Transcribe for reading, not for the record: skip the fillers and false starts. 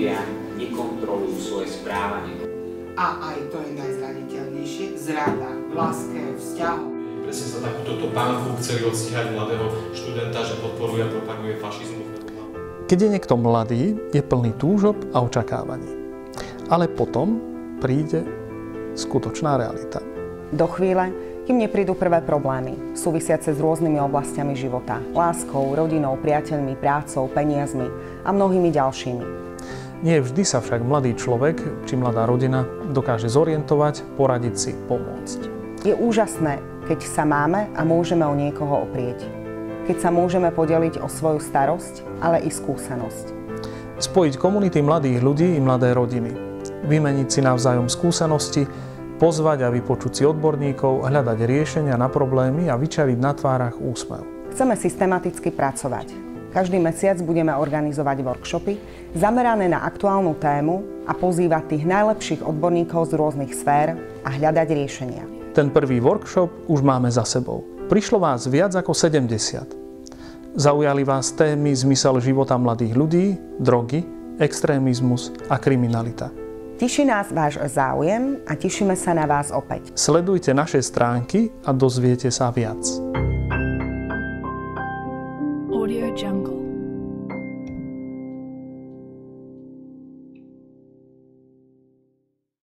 ľudia nekontrolujú svoje správanie. A aj to je najzraniteľnejšie, zrada, v láske, vzťahu. Presne sa takúto pánku chceli odstíhať mladého študenta, že podporuje a propaguje fašizmus. Keď je niekto mladý, je plný túžob a očakávaní. Ale potom príde skutočná realita. Do chvíle, kým neprídu prvé problémy, súvisiace s rôznymi oblastiami života, láskou, rodinou, priateľmi, prácou, peniazmi a mnohými ďalšími. Nie vždy sa však mladý človek či mladá rodina dokáže zorientovať, poradiť si, pomôcť. Je úžasné, keď sa máme a môžeme o niekoho oprieť. Keď sa môžeme podeliť o svoju starosť, ale i skúsenosť. Spojiť komunity mladých ľudí i mladé rodiny. Vymeniť si navzájom skúsenosti, pozvať a vypočuť si odborníkov, hľadať riešenia na problémy a vyčaviť na tvárach úsmev. Chceme systematicky pracovať. Každý mesiac budeme organizovať workshopy zamerané na aktuálnu tému a pozývať tých najlepších odborníkov z rôznych sfér a hľadať riešenia. Ten prvý workshop už máme za sebou. Prišlo vás viac ako 70. Zaujali vás témy zmysel života mladých ľudí, drogy, extrémizmus a kriminalita. Teší nás váš záujem a tešíme sa na vás opäť. Sledujte naše stránky a dozviete sa viac. Audio Jungle.